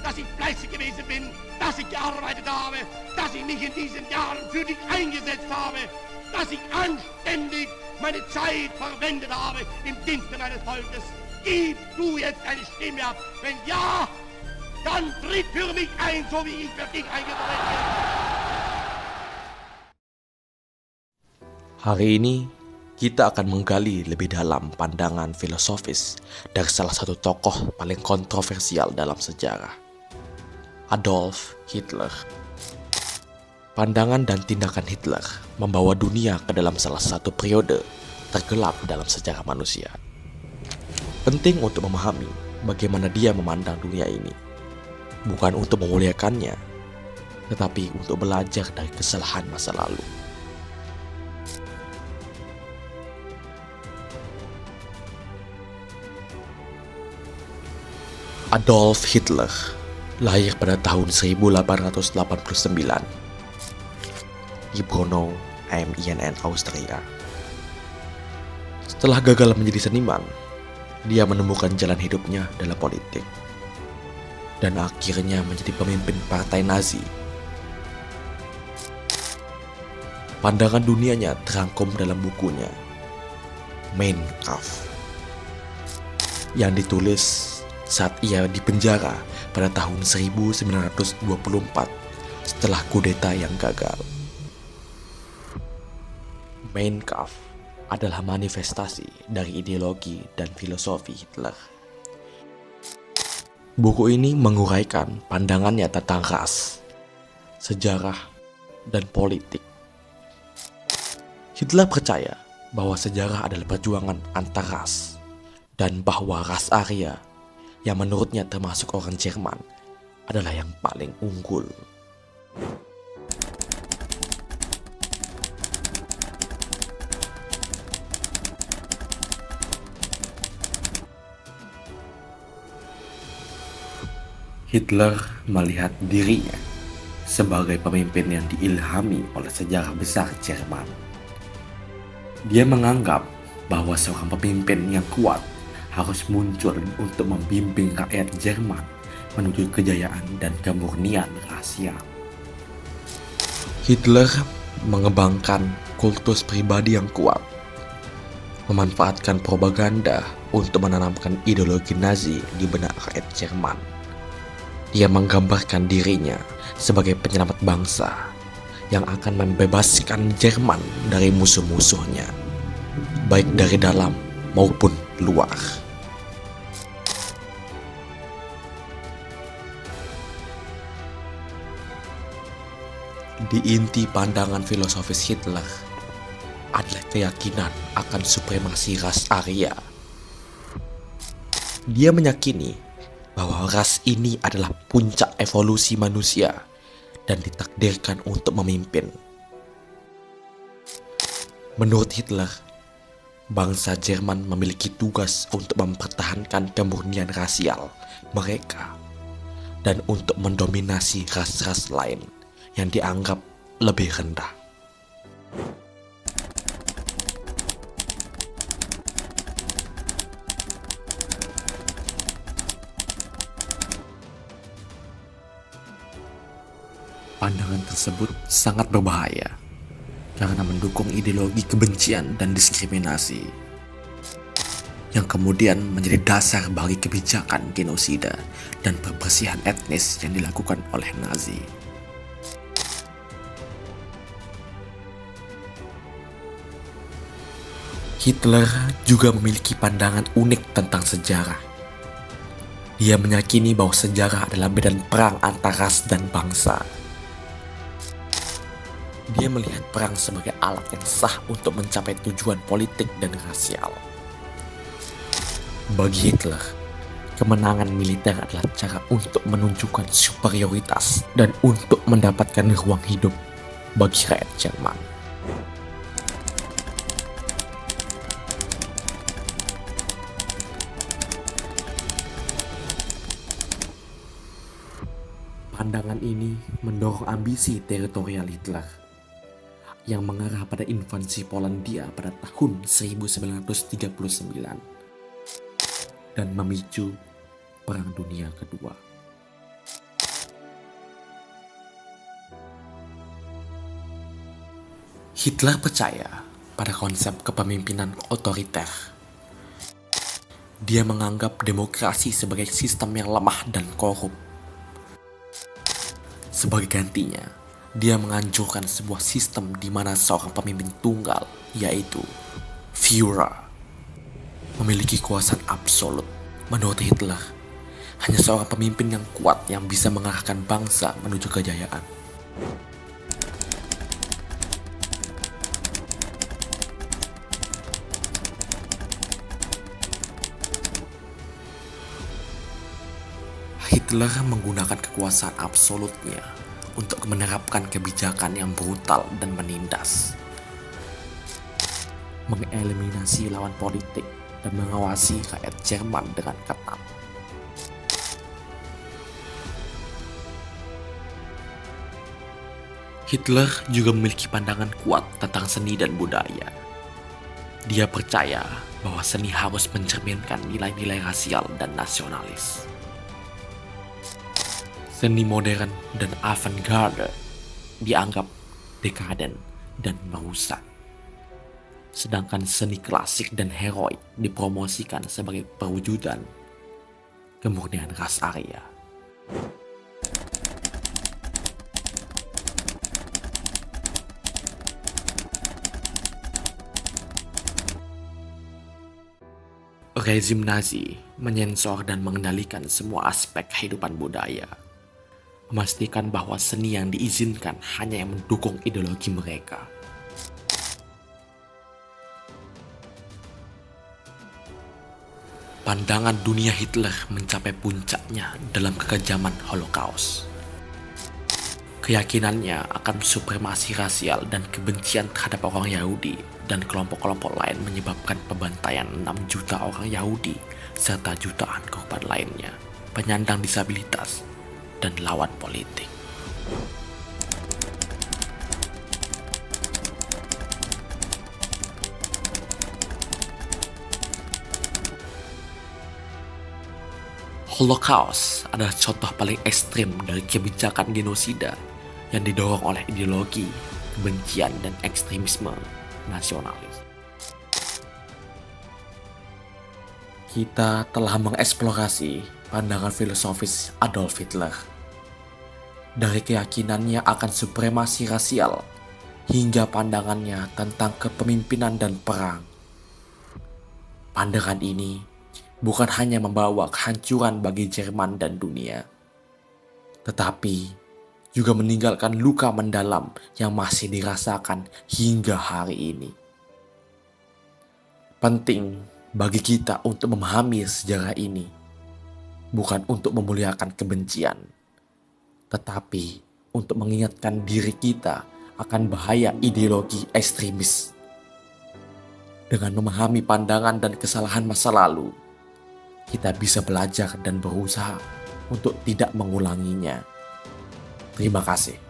dass ich fleißig gewesen bin, dass ich gearbeitet habe, dass ich mich in diesen Jahren für dich eingesetzt habe, dass ich anständig meine Zeit verwendet habe im Dienste meines Volkes. Gib du jetzt eine Stimme ab. Wenn ja, dann tritt für mich ein, so wie ich für dich eingetreten bin. Hari ini, kita akan menggali lebih dalam pandangan filosofis dari salah satu tokoh paling kontroversial dalam sejarah, Adolf Hitler. Pandangan dan tindakan Hitler membawa dunia ke dalam salah satu periode tergelap dalam sejarah manusia. Penting untuk memahami bagaimana dia memandang dunia ini, bukan untuk memuliakannya, tetapi untuk belajar dari kesalahan masa lalu. Adolf Hitler lahir pada tahun 1889 di Brno, IJN, Austria. Setelah gagal menjadi seniman, dia menemukan jalan hidupnya dalam politik dan akhirnya menjadi pemimpin partai Nazi. Pandangan dunianya terangkum dalam bukunya Mein Kampf yang ditulis saat ia dipenjara pada tahun 1924 setelah kudeta yang gagal. Mein Kampf adalah manifestasi dari ideologi dan filosofi Hitler. Buku ini menguraikan pandangannya tentang ras, sejarah, dan politik. Hitler percaya bahwa sejarah adalah perjuangan antar ras dan bahwa ras Arya yang menurutnya termasuk orang Jerman adalah yang paling unggul. Hitler melihat dirinya sebagai pemimpin yang diilhami oleh sejarah besar Jerman. Dia menganggap bahwa seorang pemimpin yang kuat harus muncul untuk membimbing rakyat Jerman menuju kejayaan dan kemurnian rasial. Hitler mengembangkan kultus pribadi yang kuat, memanfaatkan propaganda untuk menanamkan ideologi Nazi di benak rakyat Jerman. Dia menggambarkan dirinya sebagai penyelamat bangsa yang akan membebaskan Jerman dari musuh-musuhnya, baik dari dalam maupun luar. Di inti pandangan filosofis Hitler adalah keyakinan akan supremasi ras Arya. Dia meyakini bahwa ras ini adalah puncak evolusi manusia dan ditakdirkan untuk memimpin. Menurut Hitler, bangsa Jerman memiliki tugas untuk mempertahankan kemurnian rasial mereka dan untuk mendominasi ras-ras lain yang dianggap lebih rendah. Pandangan tersebut sangat berbahaya karena mendukung ideologi kebencian dan diskriminasi yang kemudian menjadi dasar bagi kebijakan genosida dan pembersihan etnis yang dilakukan oleh Nazi. Hitler juga memiliki pandangan unik tentang sejarah. Dia meyakini bahwa sejarah adalah medan perang antar ras dan bangsa. Dia melihat perang sebagai alat yang sah untuk mencapai tujuan politik dan rasial. Bagi Hitler, kemenangan militer adalah cara untuk menunjukkan superioritas dan untuk mendapatkan ruang hidup bagi rakyat Jerman. Pandangan ini mendorong ambisi teritorial Hitler yang mengarah pada invasi Polandia pada tahun 1939 dan memicu Perang Dunia Kedua. Hitler percaya pada konsep kepemimpinan otoriter. Dia menganggap demokrasi sebagai sistem yang lemah dan korup. Sebagai gantinya, dia menganjurkan sebuah sistem di mana seorang pemimpin tunggal, yaitu Führer, memiliki kuasa absolut. Menurut Hitler, hanya seorang pemimpin yang kuat yang bisa mengarahkan bangsa menuju kejayaan. Hitler menggunakan kekuasaan absolutnya untuk menerapkan kebijakan yang brutal dan menindas, mengeliminasi lawan politik, dan mengawasi rakyat Jerman dengan ketat. Hitler juga memiliki pandangan kuat tentang seni dan budaya. Dia percaya bahwa seni harus mencerminkan nilai-nilai rasial dan nasionalis. Seni modern dan avant-garde dianggap dekaden dan merusak. Sedangkan seni klasik dan heroik dipromosikan sebagai perwujudan kemurnian ras Arya. Rezim Nazi menyensor dan mengendalikan semua aspek kehidupan budaya, memastikan bahwa seni yang diizinkan hanya yang mendukung ideologi mereka. Pandangan dunia Hitler mencapai puncaknya dalam kekejaman Holocaust. Keyakinannya akan supremasi rasial dan kebencian terhadap orang Yahudi dan kelompok-kelompok lain menyebabkan pembantaian 6 juta orang Yahudi serta jutaan korban lainnya, penyandang disabilitas, dan lawan politik. Holocaust adalah contoh paling ekstrim dari kebijakan genosida yang didorong oleh ideologi, kebencian, dan ekstremisme nasionalis. Kita telah mengeksplorasi pandangan filosofis Adolf Hitler. Dari keyakinannya akan supremasi rasial hingga pandangannya tentang kepemimpinan dan perang. Pandangan ini bukan hanya membawa kehancuran bagi Jerman dan dunia, tetapi juga meninggalkan luka mendalam yang masih dirasakan hingga hari ini. Penting bagi kita untuk memahami sejarah ini, bukan untuk memuliakan kebencian, tetapi untuk mengingatkan diri kita akan bahaya ideologi ekstremis. Dengan memahami pandangan dan kesalahan masa lalu, kita bisa belajar dan berusaha untuk tidak mengulanginya. Terima kasih.